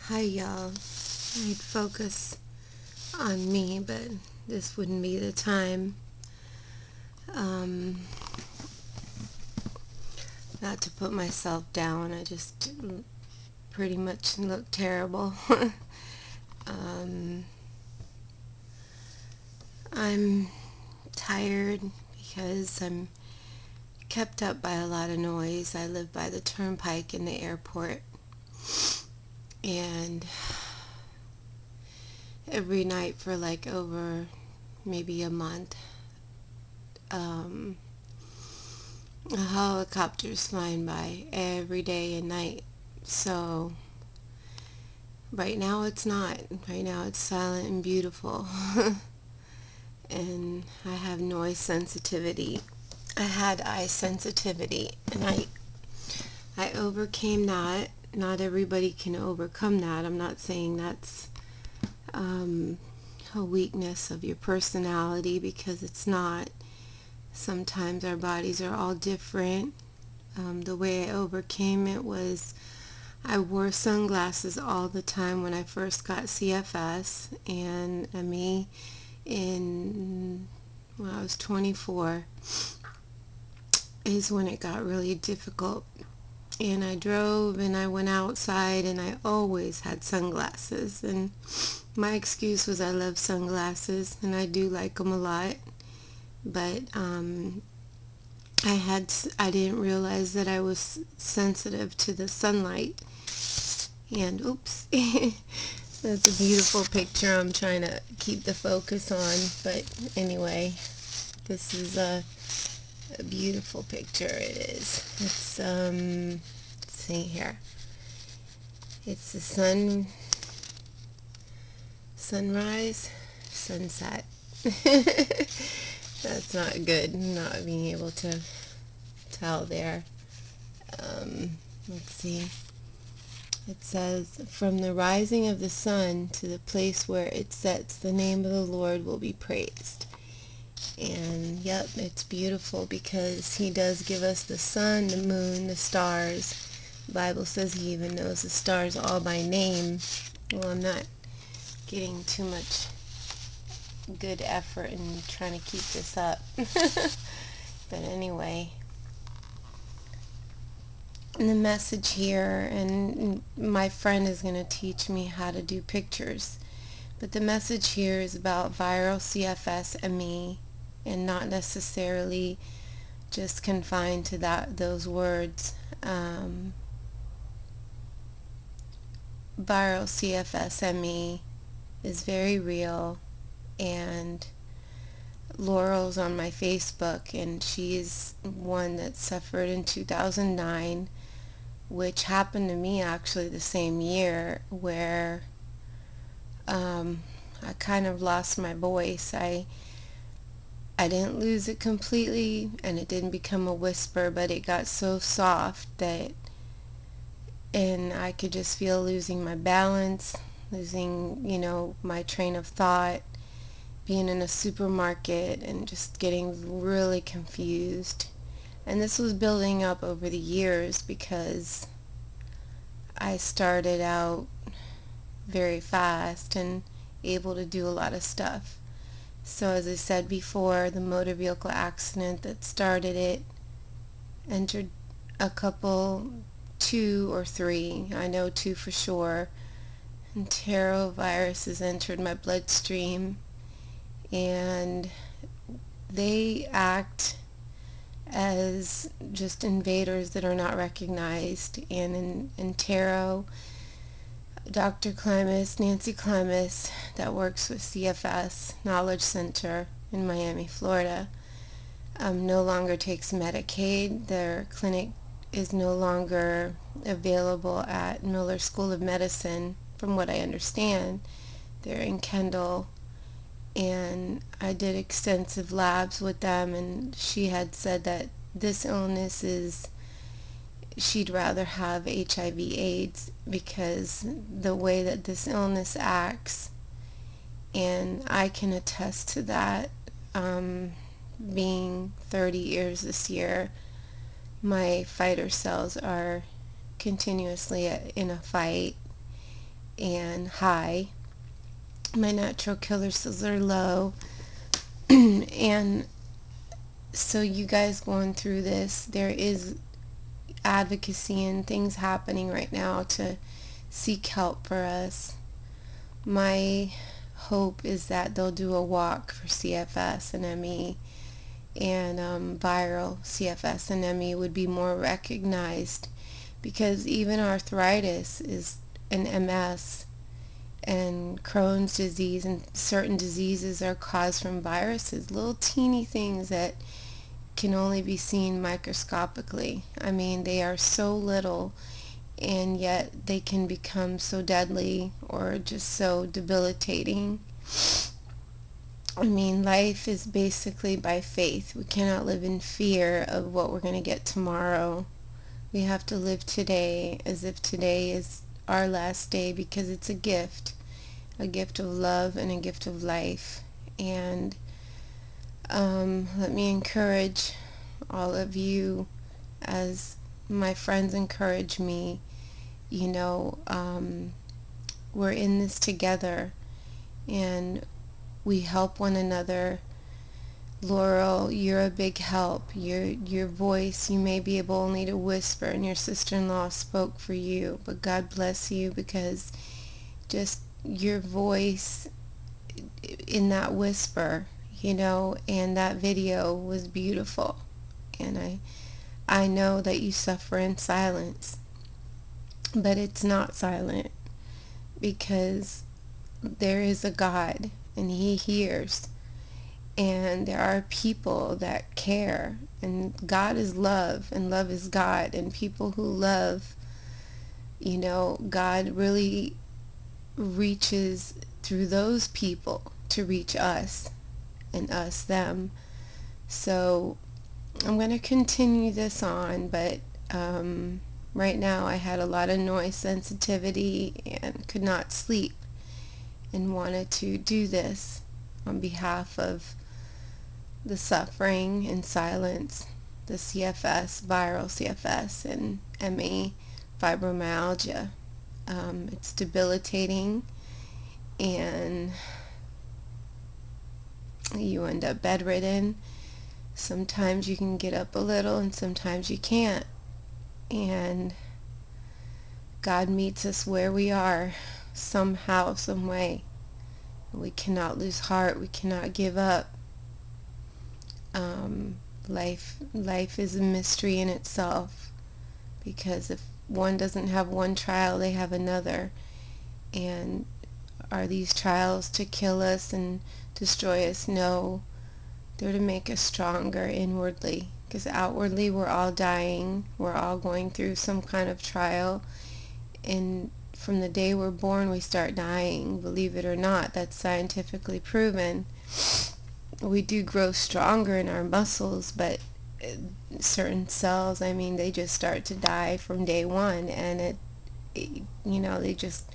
Hi y'all. I'd focus on me, but this wouldn't be the time. Um, Not to put myself down, I just pretty much look terrible. um, I'm tired because I'm kept up by a lot of noise. I live by the turnpike in the airport, and every night for like over maybe a month, um, a helicopter's flying by every day and night. So right now it's not. Right now it's silent and beautiful. And I have noise sensitivity. I had eye sensitivity, and I overcame that. Not everybody can overcome that. I'm not saying that's um, a weakness of your personality, because it's not. Sometimes our bodies are all different. The way I overcame it was I wore sunglasses all the time when I first got CFS, and when I was 24 is when it got really difficult. And I drove and I went outside and I always had sunglasses, and my excuse was I love sunglasses and I do like them a lot, but I didn't realize that I was sensitive to the sunlight. And oops. That's a beautiful picture. I'm trying to keep the focus on, but anyway, this is a beautiful picture. It is. It's let's see here. It's the sunrise, sunset. That's not good. Not being able to tell there. Let's see. It says, "From the rising of the sun to the place where it sets, the name of the Lord will be praised." And yep, it's beautiful because he does give us the sun, the moon, the stars. The Bible says he even knows the stars all by name. Well, I'm not getting too much good effort in trying to keep this up. But anyway, the message here, and my friend is going to teach me how to do pictures, but the message here is about Viral-CFS ME, and not necessarily just confined to those words. Viral-CFS ME is very real, and Laurel's on my Facebook, and she's one that suffered in 2009, which happened to me actually the same year, where I kind of lost my voice. I didn't lose it completely, and it didn't become a whisper, but it got so soft and I could just feel losing my balance, losing, my train of thought, being in a supermarket and just getting really confused. And this was building up over the years because I started out very fast and able to do a lot of stuff. So as I said before, the motor vehicle accident that started it entered a couple, 2 or 3, I know 2 for sure, enteroviruses entered my bloodstream, and they act as just invaders that are not recognized. And in Entero, Dr. Klimas, Nancy Klimas, that works with CFS Knowledge Center in Miami, Florida, no longer takes Medicaid. Their clinic is no longer available at Miller School of Medicine, from what I understand. They're in Kendall, and I did extensive labs with them, and she had said that this illness is, she'd rather have HIV/AIDS because the way that this illness acts, and I can attest to that. Being 30 years this year, my fighter cells are continuously in a fight, and high. My natural killer cells are low. And so you guys going through this, there is advocacy and things happening right now to seek help for us. My hope is that they'll do a walk for CFS and ME, and Viral-CFS and ME would be more recognized, because even arthritis is an MS, and Crohn's disease and certain diseases are caused from viruses, little teeny things that can only be seen microscopically. I mean, they are so little, and yet they can become so deadly or just so debilitating. I mean, life is basically by faith. We cannot live in fear of what we're going to get tomorrow. We have to live today as if today is our last day, because it's a gift of love and a gift of life. And let me encourage all of you, as my friends encourage me. You know, we're in this together, and we help one another. Laurel, you're a big help. Your voice, you may be able only to whisper, and your sister-in-law spoke for you, but God bless you, because just your voice in that whisper, and that video was beautiful. And I know that you suffer in silence, but it's not silent, because there is a God, and He hears, and there are people that care, and God is love, and love is God, and people who love, God really reaches through those people to reach us, and us them. So I'm going to continue this on, but right now I had a lot of noise sensitivity and could not sleep, and wanted to do this on behalf of the suffering in silence, the CFS, viral CFS, and ME, fibromyalgia. It's debilitating, and you end up bedridden. Sometimes you can get up a little, and sometimes you can't. And God meets us where we are, somehow, some way. We cannot lose heart. We cannot give up. Life is a mystery in itself, because if one doesn't have one trial, they have another. And are these trials to kill us and destroy us? No, they're to make us stronger inwardly, because outwardly we're all dying. We're all going through some kind of trial, and from the day we're born we start dying. Believe it or not, that's scientifically proven. We do grow stronger in our muscles, but certain cells, I mean, they just start to die from day one, and they just,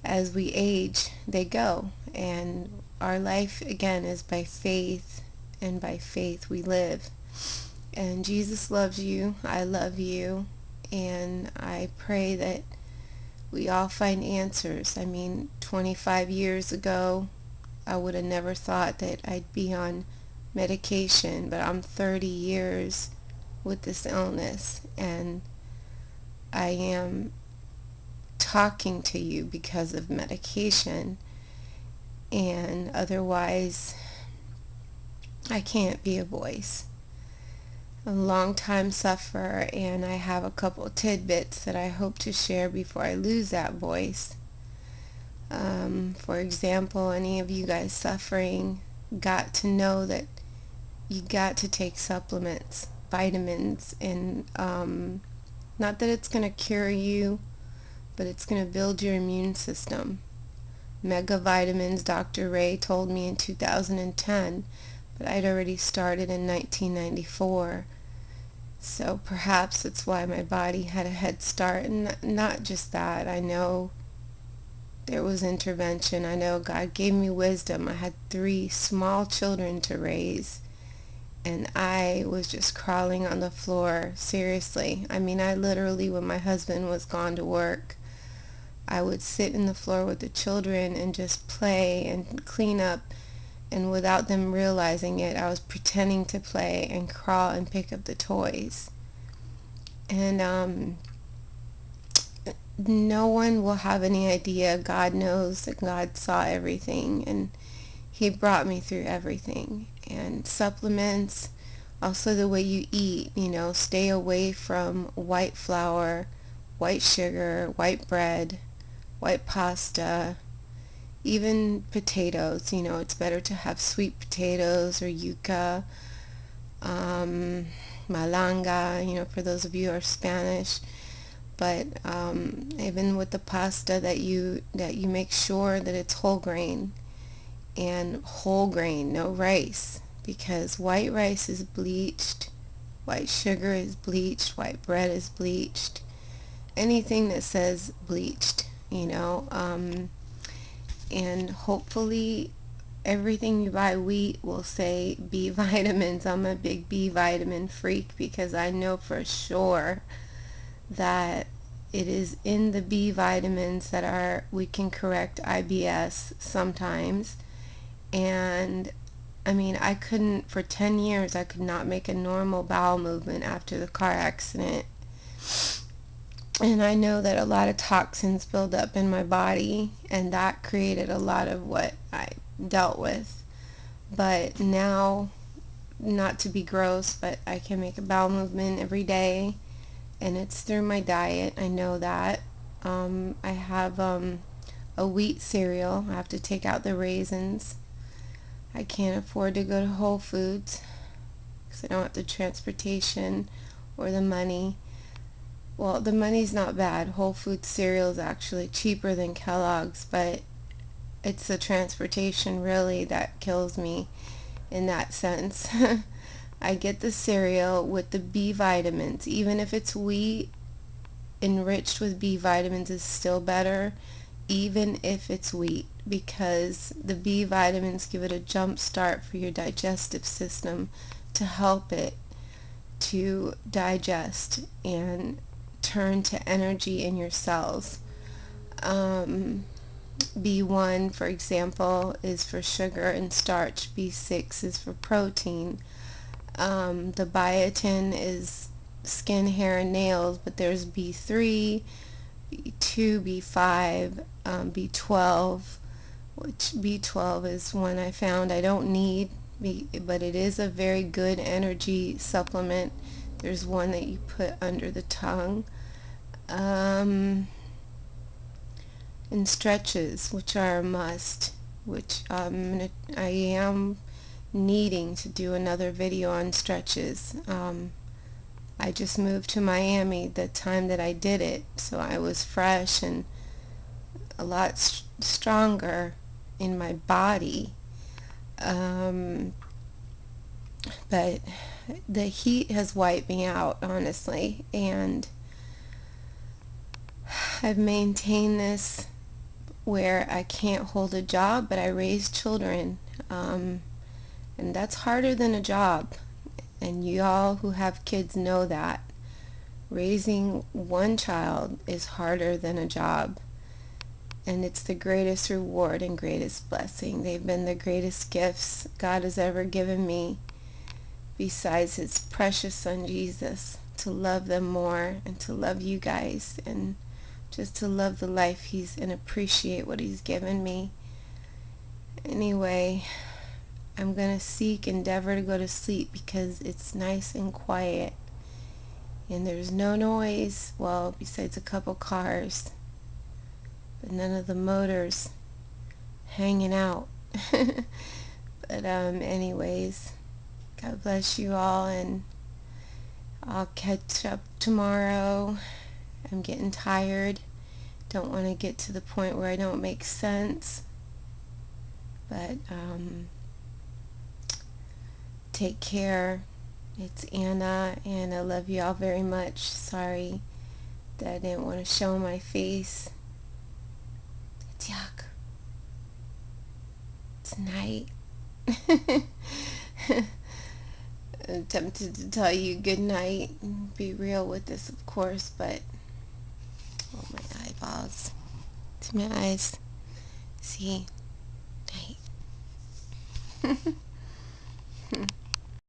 as we age, they go. And our life, again, is by faith, and by faith we live. And Jesus loves you. I love you. And I pray that we all find answers. I mean, 25 years ago, I would have never thought that I'd be on medication, but I'm 30 years with this illness, and I am talking to you because of medication, and otherwise I can't be a voice. A long time sufferer, and I have a couple tidbits that I hope to share before I lose that voice. For example, any of you guys suffering got to know that you got to take supplements, vitamins, and not that it's going to cure you, but it's going to build your immune system. Mega vitamins, Dr. Ray told me in 2010, but I'd already started in 1994. So perhaps that's why my body had a head start. And not just that, I know there was intervention. I know God gave me wisdom. I had 3 small children to raise, and I was just crawling on the floor, seriously. I mean, I literally, when my husband was gone to work, I would sit in the floor with the children and just play and clean up, and without them realizing it, I was pretending to play and crawl and pick up the toys. And no one will have any idea. God knows that God saw everything, and He brought me through everything. And supplements, also the way you eat, stay away from white flour, white sugar, white bread, white pasta, even potatoes. It's better to have sweet potatoes or yuca, malanga, for those of you who are Spanish. But even with the pasta, that you make sure that it's whole grain, and whole grain, no rice, because white rice is bleached, white sugar is bleached, white bread is bleached, anything that says bleached, and hopefully everything you buy wheat will say B vitamins. I'm a big B vitamin freak, because I know for sure that it is in the B vitamins that we can correct IBS sometimes. And I mean, for 10 years, I could not make a normal bowel movement after the car accident. And I know that a lot of toxins build up in my body, and that created a lot of what I dealt with. But now, not to be gross, but I can make a bowel movement every day, and it's through my diet. I know that. I have a wheat cereal. I have to take out the raisins. I can't afford to go to Whole Foods because I don't have the transportation or the money. Well, the money's not bad. Whole Foods cereal is actually cheaper than Kellogg's, but it's the transportation really that kills me in that sense. I get the cereal with the B vitamins. Even if it's wheat, enriched with B vitamins is still better, even if it's wheat, because the B vitamins give it a jump start for your digestive system to help it to digest and turn to energy in your cells. B1, for example, is for sugar and starch. B6 is for protein. The biotin is skin, hair, and nails, but there's B3, B2, B5, B12, which B12 is one I found I don't need, but it is a very good energy supplement. There's one that you put under the tongue. And stretches, which are a must, which I am needing to do another video on stretches. I just moved to Miami the time that I did it, so I was fresh and a lot stronger in my body. But the heat has wiped me out, honestly, and I've maintained this where I can't hold a job, but I raise children, and that's harder than a job, and you all who have kids know that. Raising one child is harder than a job, and it's the greatest reward and greatest blessing. They've been the greatest gifts God has ever given me, besides His precious Son Jesus, to love them more and to love you guys, and just to love the life and appreciate what He's given me. Anyway, I'm going to endeavor to go to sleep because it's nice and quiet and there's no noise, well, besides a couple cars, but none of the motors hanging out. But anyways, God bless you all, and I'll catch up tomorrow. I'm getting tired. Don't want to get to the point where I don't make sense. But take care. It's Anna, and I love you all very much. Sorry that I didn't want to show my face. It's yuck. It's night. I'm tempted to tell you good night and be real with this, of course, but oh, my eyeballs. to my eyes. See? Night.